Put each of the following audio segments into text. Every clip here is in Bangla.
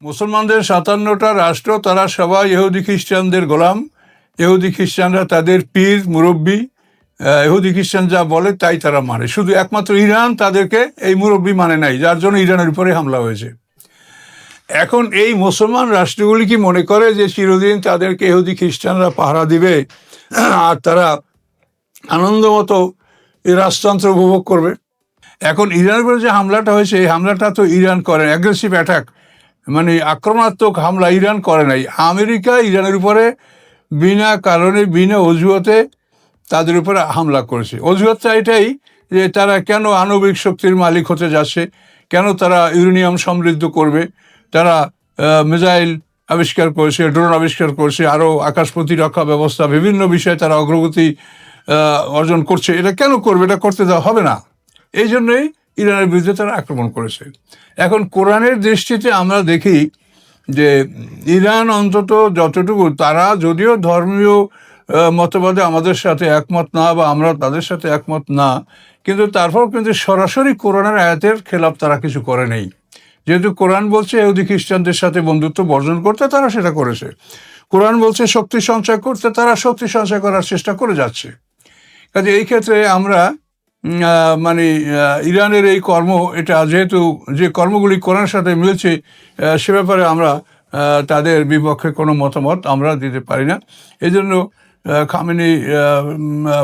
মুসলমানদের ৫৭টা রাষ্ট্র, তারা সবাই ইহুদি খ্রিস্টানদের গোলাম। ইহুদি খ্রিস্টানরা তাদের পীর মুরব্বী, ইহুদি খ্রিস্টান যা বলে তাই তারা মানে। শুধু একমাত্র ইরান তাদেরকে এই মুরব্বী মানে নাই, যার জন্য ইরানের উপরে হামলা হয়েছে। এখন এই মুসলমান রাষ্ট্রগুলি কি মনে করে যে চিরদিন তাদেরকে ইহুদি খ্রিস্টানরা পাহারা দিবে আর তারা আনন্দ মতো এই রাজতন্ত্র উপভোগ করবে? এখন ইরানের উপরে যে হামলাটা হয়েছে, এই হামলাটা তো ইরান করে, অ্যাগ্রেসিভ অ্যাটাক, মানে আক্রমণাত্মক হামলা ইরান করে নাই। আমেরিকা ইরানের উপরে বিনা কারণে, বিনা অজুহাতে তাদের উপরে হামলা করেছে। অজুহাতটা এটাই যে তারা কেন আণবিক শক্তির মালিক হতে যাচ্ছে, কেন তারা ইউরেনিয়াম সমৃদ্ধ করবে, তারা মিসাইল আবিষ্কার করেছে, ড্রোন আবিষ্কার করেছে, আরও আকাশ প্রতিরক্ষা ব্যবস্থা, বিভিন্ন বিষয়ে তারা অগ্রগতি অর্জন করছে। এটা কেন করবে? এটা করতে দেওয়া হবে না। এই জন্যই ইরানের বিরুদ্ধে তারা আক্রমণ করেছে। এখন কোরআনের দৃষ্টিতে আমরা দেখি যে ইরান অন্তত যতটুকু, তারা যদিও ধর্মীয় মতবাদে আমাদের সাথে একমত না বা আমরা তাদের সাথে একমত না, কিন্তু তারপর কিন্তু সরাসরি কোরআনের আয়াতের খেলাপ তারা কিছু করে নেই। যেহেতু কোরআন বলছে ইহুদি খ্রিস্টানদের সাথে বন্ধুত্ব বর্জন করতে, তারা সেটা করেছে। কোরআন বলছে শক্তি সঞ্চয় করতে, তারা শক্তি সঞ্চয় করার চেষ্টা করে যাচ্ছে। কাজে এই ক্ষেত্রে আমরা মানে ইরানের এই কর্ম, এটা যেহেতু যে কর্মগুলি কোরআনের সাথে মিলছে, সে ব্যাপারে আমরা তাদের বিপক্ষে কোনো মতামত আমরা দিতে পারি না। এই জন্য খামেনি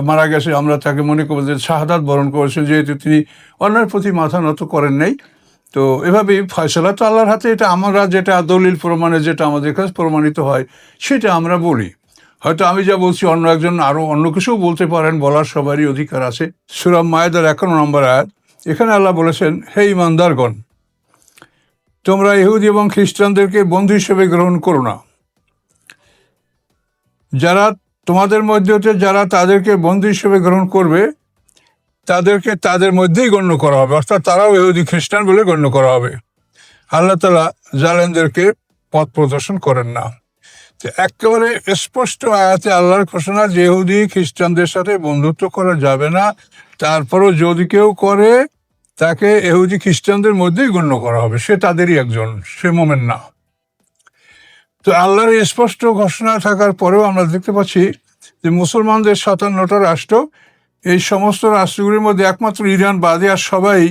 মারা গেছে, আমরা তাকে মনে করব যে শাহাদাত বরণ করেছে, যেহেতু তিনি অন্যের প্রতি মাথা নত করেন নাই। তো এভাবেই ফয়সালা তো আল্লাহর হাতে। এটা আমরা যেটা দলিল প্রমাণে যেটা আমাদের কাছে প্রমাণিত হয় সেটা আমরা বলি। হয়তো আমি যা বলছি অন্য একজন আরও অন্য কিছুও বলতে পারেন, বলার সবারই অধিকার আছে। সূরা মায়েদার 11 নম্বর আয়াত, এখানে আল্লাহ বলেছেন, হে ঈমানদারগণ, তোমরা ইহুদি এবং খ্রিস্টানদেরকে বন্ধু হিসেবে গ্রহণ করো না। যারা তোমাদের মধ্যে হতে যারা তাদেরকে বন্ধু হিসেবে গ্রহণ করবে, তাদেরকে তাদের মধ্যেই গণ্য করা হবে, অর্থাৎ তারাও ইহুদি খ্রিস্টান বলে গণ্য করা হবে। আল্লাহ তাআলা জালেমদেরকে পথ প্রদর্শন করেন না। তো একেবারে স্পষ্ট আয়াতে আল্লাহর ঘোষণা যে ইহুদি খ্রিস্টানদের সাথে বন্ধুত্ব করা যাবে না। তারপরও যদি কেউ করে, তাকে ইহুদি খ্রিস্টানদের মধ্যেই গণ্য করা হবে, সে তাদেরই একজন, সে মোমেন না। তো আল্লাহর স্পষ্ট ঘোষণা থাকার পরেও আমরা দেখতে পাচ্ছি যে মুসলমানদের ৫৭টা রাষ্ট্র, এই সমস্ত রাষ্ট্রগুলির মধ্যে একমাত্র ইরান বাদে আর সবাই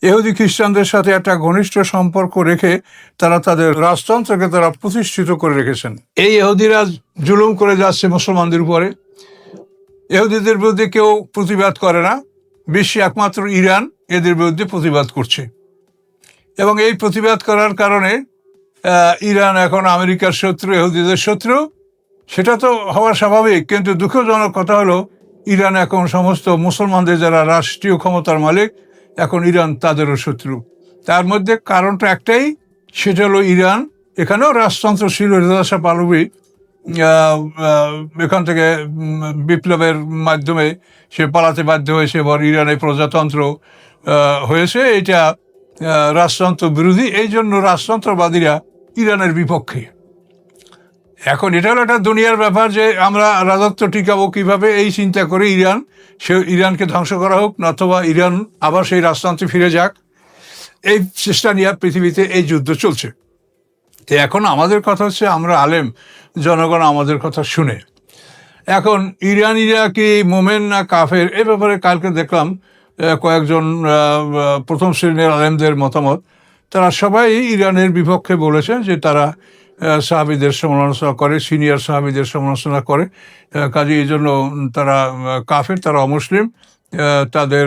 ইহুদি খ্রিস্টানদের সাথে একটা ঘনিষ্ঠ সম্পর্ক রেখে তারা তাদের রাজতন্ত্রকে তারা প্রতিষ্ঠিত করে রেখেছেন। এই ইহুদিরা জুলুম করে যাচ্ছে মুসলমানদের উপরে। ইহুদিদের বিরুদ্ধে কেউ প্রতিবাদ করে না, বিশ্বে একমাত্র ইরান এদের বিরুদ্ধে প্রতিবাদ করছে। এবং এই প্রতিবাদ করার কারণে ইরান এখন আমেরিকার শত্রু, ইহুদিদের শত্রু। সেটা তো হওয়া স্বাভাবিক, কিন্তু দুঃখজনক কথা হলো ইরান এখন সমস্ত মুসলমানদের যারা রাষ্ট্রীয় ক্ষমতার মালিক, এখন ইরান তাদেরও শত্রু। তার মধ্যে কারণটা একটাই, সেটা হলো ইরান এখানেও রাজতন্ত্র ছিল, রেজা শাহ পাহলভি এখান থেকে বিপ্লবের মাধ্যমে সে পালাতে বাধ্য হয়েছে, এবার ইরানে প্রজাতন্ত্র হয়েছে। এটা রাজতন্ত্র বিরোধী, এই জন্য রাজতন্ত্রবাদীরা ইরানের বিপক্ষে। এখন এটা হলো একটা দুনিয়ার ব্যাপার যে আমরা রাজত্ব টিকাবো কীভাবে, এই চিন্তা করে ইরানকে ধ্বংস করা হোক, অথবা ইরান আবার সেই রাজতন্ত্রে ফিরে যাক, এই চেষ্টা নিয়ে পৃথিবীতে এই যুদ্ধ চলছে। তো এখন আমাদের কথা হচ্ছে, আমরা আলেম জনগণ আমাদের কথা শুনে। এখন ইরানিরা কি মোমেন না কাফের, এ ব্যাপারে কালকে দেখলাম কয়েকজন প্রথম শ্রেণীর আলেমদের মতামত। তারা সবাই ইরানের বিপক্ষে বলেছেন যে তারা সাহাবীদের সমালোচনা করে, সিনিয়র সাহাবীদের সমালোচনা করে, কাজে এই জন্য তারা কাফের, তারা অমুসলিম, তাদের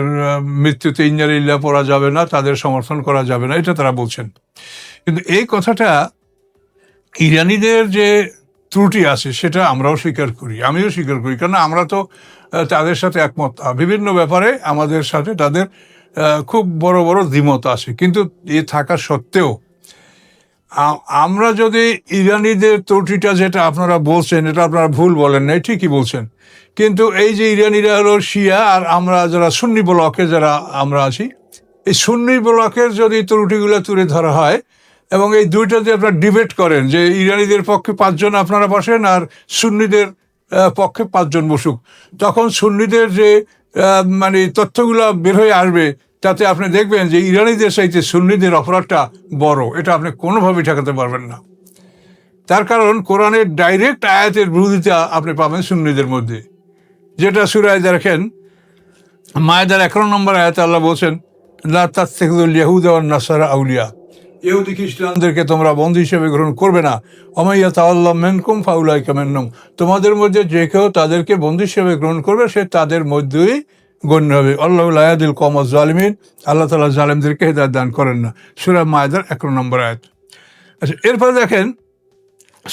মৃত্যুতে ইন্না লিল্লাহ পড়া যাবে না, তাদের সমর্থন করা যাবে না, এটা তারা বলছেন। কিন্তু এই কথাটা ইরানিদের যে ত্রুটি আছে সেটা আমরাও স্বীকার করি, আমিও স্বীকার করি, কারণ আমরা তো তাদের সাথে একমত। বিভিন্ন ব্যাপারে আমাদের সাথে তাদের খুব বড় বড় দ্বিমত আছে, কিন্তু এ থাকা সত্ত্বেও আমরা যদি ইরানিদের ত্রুটিটা যেটা আপনারা বলছেন, এটা আপনারা ভুল বলেন নাই, ঠিকই বলছেন। কিন্তু এই যে ইরানিরা হলো শিয়া, আর আমরা যারা সুন্নি ব্লকে যারা আমরা আছি, এই সুন্নি ব্লকের যদি ত্রুটিগুলো তুলে ধরা হয় এবং এই দুইটা যদি আপনারা ডিবেট করেন যে ইরানিদের পক্ষে 5 জন আপনারা বসেন আর সুন্নিদের পক্ষে 5 জন বসুক, তখন সুন্নিদের যে মানে তথ্যগুলো বের হয়ে আসবে তাতে আপনি দেখবেন যে ইরানিদের চাইতে সুন্নিদের অপরাধটা বড়। এটা আপনি কোনোভাবেই ঠেকাতে পারবেন না। তার কারণ কোরআনের ডাইরেক্ট আয়াতের বিরোধিতা আপনি পাবেন সুন্নিদের মধ্যে, যেটা সূরায় দেখেন মায়েদার 11 নম্বর আয়াতে আল্লাহ বলছেন, লা তাত্তাখিযুল ইয়াহুদা ওয়ান নাসারা আউলিয়া, ইহুদি খ্রিস্টানদেরকে তোমরা বন্ধু হিসেবে গ্রহণ করবে না। ওয়া ইয়াতাওয়াল্লাহু মিনকুম ফাউলাইকা মিনহুম, তোমাদের মধ্যে যে কেউ তাদেরকে বন্ধু হিসেবে গ্রহণ করবে সে তাদের মধ্যেই গণ্য হবে। আল্লাহু লা ইয়াহদিল কওমাজ জালিমিন, আল্লাহ তাআলা জালেমদেরকে হেদায়েত দান করেন না। সূরা মায়েদার 11 নম্বর আয়াত। আচ্ছা, এরপরে দেখেন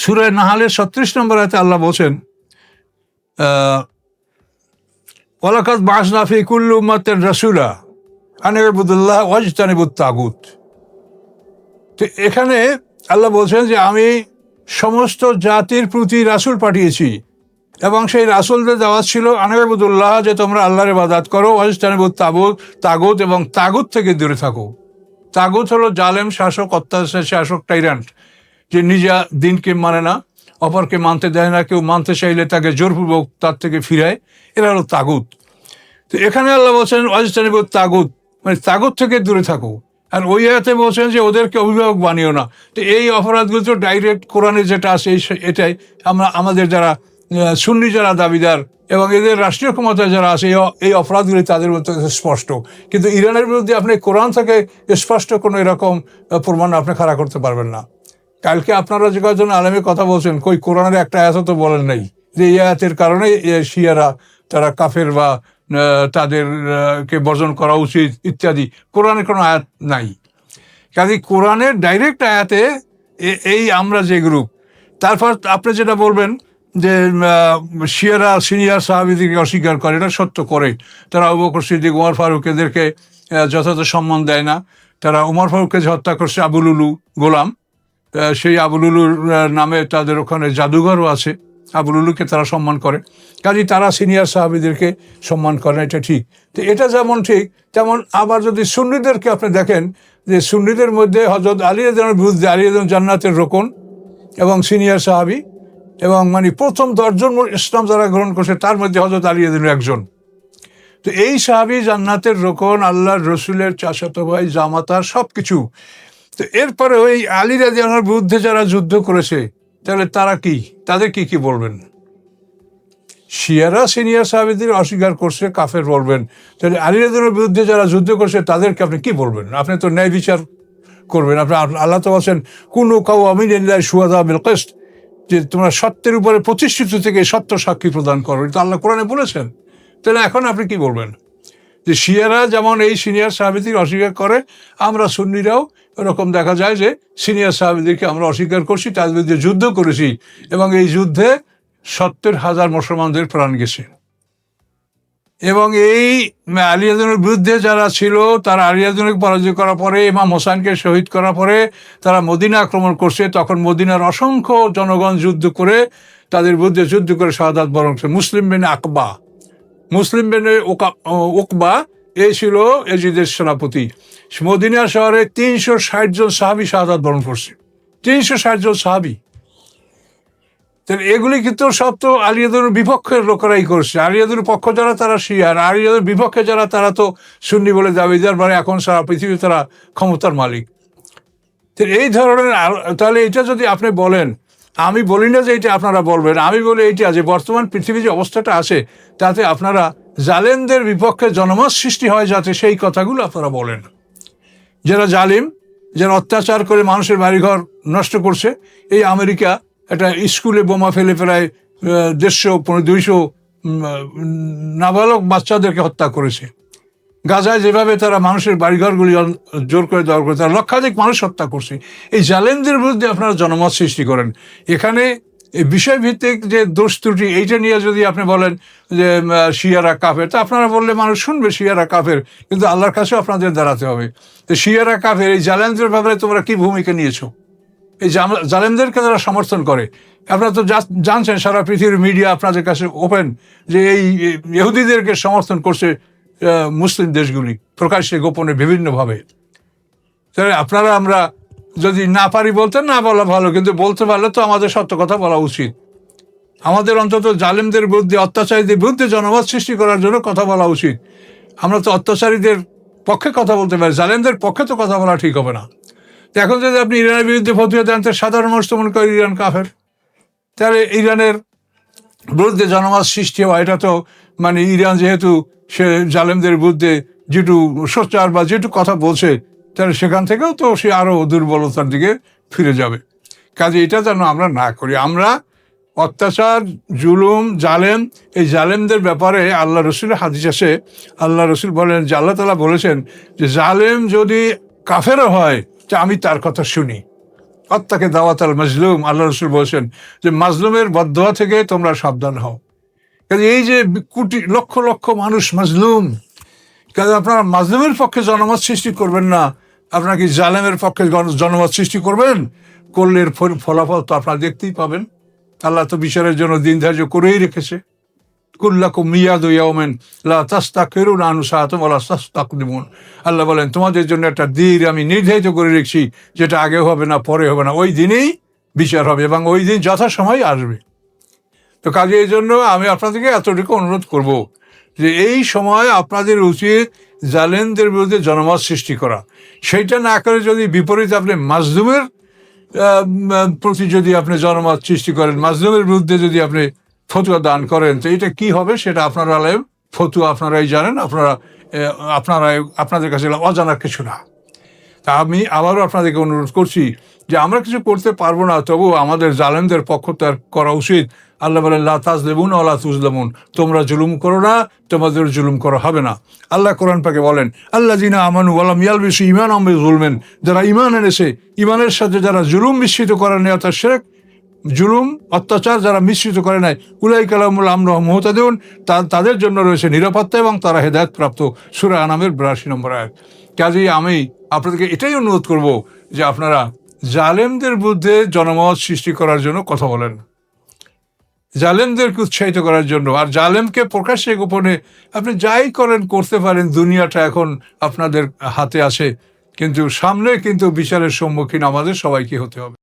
সূরা নাহলের 36 নম্বর আয়াতে আল্লাহ বলছেন, ওয়ালাকাদ বা'আসনা ফি কুল্লি উম্মাতিন রাসূলা আন ইউবুদুল্লাহ ওয়াজতানিবুত তাগুত। তো এখানে আল্লাহ বলছেন যে আমি সমস্ত জাতির প্রতি রাসূল পাঠিয়েছি এবং সেই রাসূলদের দাওয়াত ছিল আন ইউবুদুল্লাহ, যে তোমরা আল্লাহর ইবাদত করো, ওয়াজতানিবুত তাগুত, এবং তাগুত থেকে দূরে থাকো। তাগুত হলো জালেম শাসক, অত্যাচার শাসক, টাইরান্ট, যে নিজা দিনকে মানে না, অপরকে মানতে দেয় না, কেউ মানতে চাইলে তাকে জোরপূর্বক তার থেকে ফিরায়, এরা হলো তাগুত। তো এখানে আল্লাহ বলছেন ওয়াজতানিবুত তাগুত, মানে তাগুত থেকে দূরে থাকো। আর ওই আয়াতে বলছেন যে ওদেরকে অভিভাবক বানিও না। তো এই অপরাধগুলো তো ডাইরেক্ট কোরআনে যেটা আছে এটাই আমাদের যারা সুন্নি যারা দাবিদার এবং এদের রাষ্ট্রীয় ক্ষমতায় যারা আছে এই অপরাধগুলি তাদের মধ্যে স্পষ্ট। কিন্তু ইরানের বিরুদ্ধে আপনি কোরআন থেকে স্পষ্ট কোনো এরকম প্রমাণ আপনি খাড়া করতে পারবেন না। কালকে আপনারা যে কয়েকজন আলেমের কথা বলছেন, কই কোরআনের একটা আয়াত তো বলেন নাই যে এই আয়াতের কারণে শিয়ারা তারা কাফের বা তাদেরকে বর্জন করা উচিত ইত্যাদি। কোরআনের কোনো আয়াত নাই। কাজে কোরআনের ডাইরেক্ট আয়াতে এই আমরা যে গ্রুপ, তারপর আপনি যেটা বলবেন যে শিয়ারা সিনিয়র সাহাবীদেরকে অস্বীকার করে, এটা সত্য করে। তারা আবু বকর সিদ্দিক, ওমর ফারুক এদেরকে যথাযথ সম্মান দেয় না। তারা ওমর ফারুককে যে হত্যা করছে আবু লুলু গোলাম, সেই আবু লুলুর নামে তাদের ওখানে জাদুঘরও আছে, আবু লুলুকে তারা সম্মান করে। কাজেই তারা সিনিয়র সাহাবীদেরকে সম্মান করে, এটা ঠিক। তো এটা যেমন ঠিক, তেমন আবার যদি সুন্নিদেরকে আপনি দেখেন যে সুন্নিদের মধ্যে হযরত আলী রাদিয়াল্লাহু বিরুদ্ধে, আলী রাদিয়াল্লাহু জান্নাতের রোকন এবং সিনিয়র সাহাবী, এবং মানে প্রথম 10 জন ইসলাম যারা গ্রহণ করছে তার মধ্যে হযরত আলী রাদিয়াল্লাহু একজন। তো এই সাহাবী জান্নাতের রোকন, আল্লাহর রসুলের চাচাতো ভাই, জামাতার সব কিছু। তো এরপরে ওই আলী রাদিয়াল্লাহুর বিরুদ্ধে যারা যুদ্ধ করেছে, তাহলে তারা কি, তাদের কি বলবেন? শিয়ারা সিনিয়র সাহাবীদের অস্বীকার করছে, কাফের বলবেন। তাহলে আলী রাদিয়াল্লাহুর বিরুদ্ধে যারা যুদ্ধ করছে তাদেরকে আপনি কি বলবেন? আপনি তো ন্যায় বিচার করবেন। আপনি আল্লাহ তো বলছেন কুনু কাওয়ামিন লিল্লাহি শুহাদা বিল কিসত, যে তোমরা সত্যের উপরে প্রতিষ্ঠিত থেকে সত্য সাক্ষী প্রদান করো, এটা আল্লাহ কোরআনে বলেছেন। তাহলে এখন আপনি কি বলবেন? যে শিয়ারা যেমন এই সিনিয়র সাহাবীদের অস্বীকার করে, আমরা সুন্নিরাও এরকম দেখা যায় যে সিনিয়র সাহাবীদেরকে আমরা অস্বীকার করছি, তাদের বিরুদ্ধে যুদ্ধ করেছি, এবং এই যুদ্ধে 70,000 মুসলমানদের প্রাণ গেছে। এবং এই আলী রাদিয়াল্লাহুর বিরুদ্ধে যারা ছিল তারা আলী রাদিয়াল্লাহুকে পরাজয় করার পরে, ইমাম হোসেনকে শহীদ করার পরে তারা মদিনা আক্রমণ করছে। তখন মদিনার অসংখ্য জনগণ যুদ্ধ করে, তাদের বিরুদ্ধে যুদ্ধ করে শাহাদাত বরণ করছে। মুসলিম বিন উকবা এই ছিল এজিদের সেনাপতি। মদিনা শহরে 360 জন সাহাবী শাহাদাত বরণ করছে, 360 জন সাহাবী। তাহলে এগুলি কিন্তু সব তো আলী রাদিয়াল্লাহুর বিপক্ষের লোকেরাই করছে। আলী রাদিয়াল্লাহুর পক্ষ যারা তারা শিয়া, আর আলী রাদিয়াল্লাহুর বিপক্ষে যারা তারা তো সুন্নি বলে দাবিদার, মানে এখন সারা পৃথিবী তারা ক্ষমতার মালিক। তো এই ধরনের, তাহলে এটা যদি আপনি বলেন, আমি বলি না যে এটা আপনারা বলবেন, আমি বলি এইটা যে বর্তমান পৃথিবীর যে অবস্থাটা আছে তাতে আপনারা জালেমদের বিপক্ষে জনমত সৃষ্টি হয় যাতে সেই কথাগুলো আপনারা বলেন। যারা জালিম, যারা অত্যাচার করে মানুষের বাড়িঘর নষ্ট করছে, এই আমেরিকা একটা স্কুলে বোমা ফেলে প্রায় 150-200 নাবালক বাচ্চাদেরকে হত্যা করেছে। গাজায় যেভাবে তারা মানুষের বাড়িঘরগুলি জোর করে দেওয়ার করে তারা লক্ষাধিক মানুষ হত্যা করছে। এই জালেমদের বিরুদ্ধে আপনারা জনমত সৃষ্টি করেন। এখানে এই বিষয়ভিত্তিক যে দোষ ত্রুটি, এইটা নিয়ে যদি আপনি বলেন যে শিয়ারা কাফের, তা আপনারা বললে মানুষ শুনবে শিয়ারা কাফের, কিন্তু আল্লাহর কাছেও আপনাদের দাঁড়াতে হবে। তো শিয়ারা কাফের, এই জালেমদের ব্যাপারে তোমরা কি ভূমিকা নিয়েছো? এই জালেমদেরকে যারা সমর্থন করে, আপনারা তো জানছেন সারা পৃথিবীর মিডিয়া আপনাদের কাছে ওপেন যে এই ইহুদিদেরকে সমর্থন করছে মুসলিম দেশগুলি প্রকাশ্যে গোপনে বিভিন্নভাবে। তাহলে আপনারা, আমরা যদি না পারি বলতে, না বলা ভালো, কিন্তু বলতে পারলে তো আমাদের সত্য কথা বলা উচিত। আমাদের অন্তত জালেমদের বিরুদ্ধে, অত্যাচারীদের বিরুদ্ধে জনমত সৃষ্টি করার জন্য কথা বলা উচিত। আমরা তো অত্যাচারীদের পক্ষে কথা বলতে পারে, জালেমদের পক্ষে তো কথা বলা ঠিক হবে না। তো এখন যদি আপনি ইরানের বিরুদ্ধে ফতোয়া দেন, তো সাধারণ মানুষ তো মনে করে ইরান কাফের। তাহলে ইরানের বিরুদ্ধে জনমত সৃষ্টি হওয়া, এটা তো মানে ইরান যেহেতু সে জালেমদের বিরুদ্ধে যেটু সোচ্চার বা যেটু কথা বলছে, তাহলে সেখান থেকেও তো সে আরও দুর্বলতার দিকে ফিরে যাবে। কাজে এটা যেন আমরা না করি। আমরা অত্যাচার, জুলুম, জালেম, এই জালেমদের ব্যাপারে আল্লাহ রসুলের হাদিস আছে। আল্লাহ রসুল বলেন যে আল্লাহ তাআলা বলেছেন যে জালেম যদি কাফেরও হয়, যে আমি তার কথা শুনি। আত্মাকে দাওয়াত আল মাজলুম, আল্লাহ রসুল বলছেন যে মাজলুমের বদদোয়া থেকে তোমরা সাবধান হও। কাজে এই যে কোটি লক্ষ লক্ষ মানুষ মাজলুম, কাজে আপনারা মাজলুমের পক্ষে জনমত সৃষ্টি করবেন না, আপনারা কি জালেমের পক্ষে জনমত সৃষ্টি করবেন? করলে এর ফলাফল তো আপনারা দেখতেই পাবেন। আল্লাহ তো বিচারের জন্য দিন ধার্য করেই রেখেছে। কুল্লাকুম মিয়াদু ইয়াউমিন লা তাস্তাখিরুনা আনহু সাআতাম ওয়া লা তাস্তাকদিমুন। আল্লাহ বলেন তোমাদের জন্য একটা দিন আমি নির্ধারিত করে রেখেছি, যেটা আগে হবে না, পরে হবে না, ওই দিনেই বিচার হবে এবং ওই দিন যথাসময় আসবে। তো কাজে এই জন্য আমি আপনাদেরকে এতটুকু অনুরোধ করব যে এই সময় আপনাদের উচিত জালেমদের বিরুদ্ধে জনমত সৃষ্টি করা। সেইটা না করে যদি বিপরীত আপনি মাজলুমের প্রতি যদি আপনি জনমত সৃষ্টি করেন, মাজলুমের বিরুদ্ধে যদি আপনি ফতুয়া দান করেন, তো এটা কি হবে সেটা আপনারা ফতুয়া আপনারাই জানেন। আপনাদের কাছে অজানা কিছু না। তা আমি আবারও আপনাদেরকে অনুরোধ করছি যে আমরা কিছু করতে পারবো না, তবুও আমাদের জালেমদের পক্ষত্যাগ করা উচিত। আল্লাহ বলেন লা তাজলিমুন ওয়া লা তুজলামুন, তোমরা জুলুম করো না, তোমাদের জুলুম করা হবে না। আল্লাহ কোরআন পাকে বলেন আল্লাযিনা আমানু ওয়া লাম ইয়ালবিসু ঈমানাহুম বিযুলমিন, যারা ঈমান এনেছে, ঈমানের সাথে যারা জুলুম মিশ্রিত করে নাই, অর্থাৎ শিরক, জুলুম, অত্যাচার যারা মিশ্রিত করে নাই, উলাইকা লাহুমুল আমরু ওয়া হুম মুহতাদুন, তাদের জন্য রয়েছে নিরাপত্তা এবং তারা হেদায়েত প্রাপ্ত। সূরা আনামের ৮২ নম্বর আয়াত। কাজেই আমি আপনাদেরকে এটাই অনুরোধ করব যে আপনারা জালেমদের বিরুদ্ধে জনমত সৃষ্টি করার জন্য কথা বলেন, জালেমদেরকে উৎসাহিত করার জন্য। আর জালেমকে প্রকাশ্যে গোপনে আপনি যাই করেন করতে পারেন, দুনিয়াটা এখন আপনাদের হাতে আছে, কিন্তু সামনে কিন্তু বিচারের সম্মুখীন আমাদের সবাইকে হতে হবে।